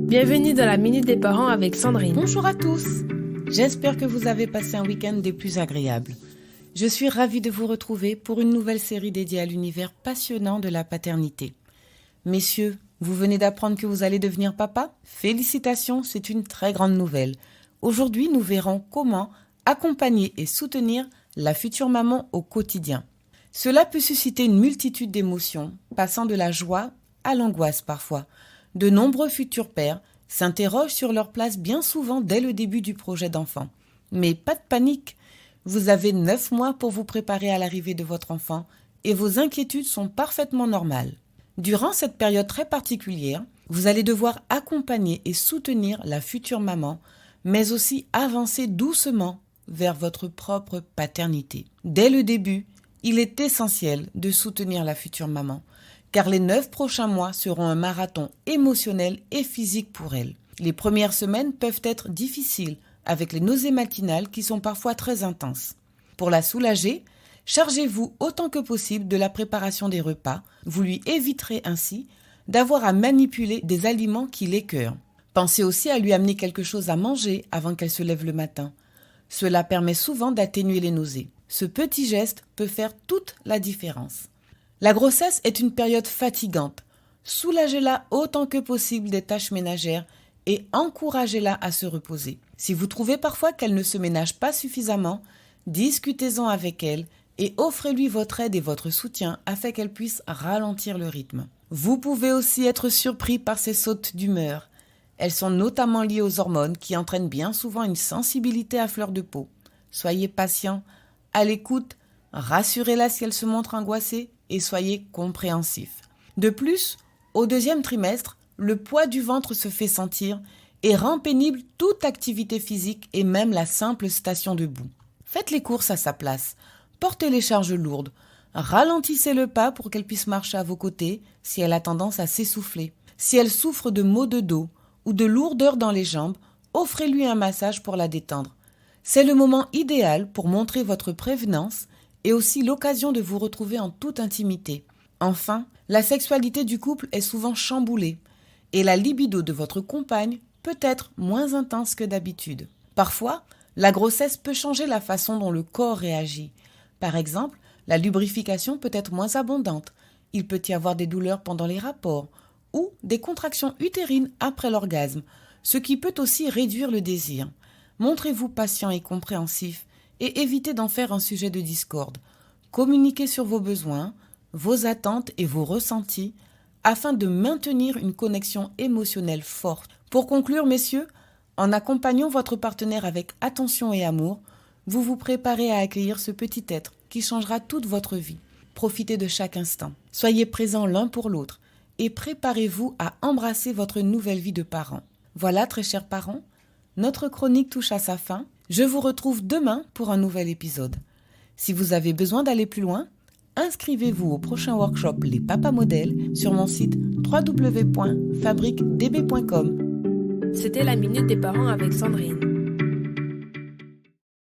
Bienvenue dans la Minute des Parents avec Sandrine. Bonjour à tous. J'espère que vous avez passé un week-end des plus agréables. Je suis ravie de vous retrouver pour une nouvelle série dédiée à l'univers passionnant de la paternité. Messieurs, vous venez d'apprendre que vous allez devenir papa ? Félicitations, c'est une très grande nouvelle. Aujourd'hui, nous verrons comment accompagner et soutenir la future maman au quotidien. Cela peut susciter une multitude d'émotions, passant de la joie à l'angoisse parfois. De nombreux futurs pères s'interrogent sur leur place bien souvent dès le début du projet d'enfant. Mais pas de panique, vous avez 9 mois pour vous préparer à l'arrivée de votre enfant et vos inquiétudes sont parfaitement normales. Durant cette période très particulière, vous allez devoir accompagner et soutenir la future maman, mais aussi avancer doucement vers votre propre paternité. Dès le début, il est essentiel de soutenir la future maman, car les 9 prochains mois seront un marathon émotionnel et physique pour elle. Les premières semaines peuvent être difficiles, avec les nausées matinales qui sont parfois très intenses. Pour la soulager, chargez-vous autant que possible de la préparation des repas. Vous lui éviterez ainsi d'avoir à manipuler des aliments qui l'écœurent. Pensez aussi à lui amener quelque chose à manger avant qu'elle se lève le matin. Cela permet souvent d'atténuer les nausées. Ce petit geste peut faire toute la différence. La grossesse est une période fatigante. Soulagez-la autant que possible des tâches ménagères et encouragez-la à se reposer. Si vous trouvez parfois qu'elle ne se ménage pas suffisamment, discutez-en avec elle et offrez-lui votre aide et votre soutien afin qu'elle puisse ralentir le rythme. Vous pouvez aussi être surpris par ses sautes d'humeur. Elles sont notamment liées aux hormones qui entraînent bien souvent une sensibilité à fleur de peau. Soyez patient, à l'écoute, rassurez-la si elle se montre angoissée et soyez compréhensif. De plus, au 2e trimestre, le poids du ventre se fait sentir et rend pénible toute activité physique et même la simple station debout. Faites les courses à sa place, portez les charges lourdes, ralentissez le pas pour qu'elle puisse marcher à vos côtés si elle a tendance à s'essouffler. Si elle souffre de maux de dos ou de lourdeur dans les jambes, offrez-lui un massage pour la détendre. C'est le moment idéal pour montrer votre prévenance et aussi l'occasion de vous retrouver en toute intimité. Enfin, la sexualité du couple est souvent chamboulée et la libido de votre compagne peut être moins intense que d'habitude. Parfois, la grossesse peut changer la façon dont le corps réagit. Par exemple, la lubrification peut être moins abondante. Il peut y avoir des douleurs pendant les rapports ou des contractions utérines après l'orgasme, ce qui peut aussi réduire le désir. Montrez-vous patient et compréhensif et évitez d'en faire un sujet de discorde. Communiquez sur vos besoins, vos attentes et vos ressentis afin de maintenir une connexion émotionnelle forte. Pour conclure, messieurs, en accompagnant votre partenaire avec attention et amour, vous vous préparez à accueillir ce petit être qui changera toute votre vie. Profitez de chaque instant. Soyez présents l'un pour l'autre et préparez-vous à embrasser votre nouvelle vie de parents. Voilà, très chers parents, notre chronique touche à sa fin. Je vous retrouve demain pour un nouvel épisode. Si vous avez besoin d'aller plus loin, inscrivez-vous au prochain workshop Les Papas Modèles sur mon site www.fabriquedb.com. C'était la Minute des Parents avec Sandrine.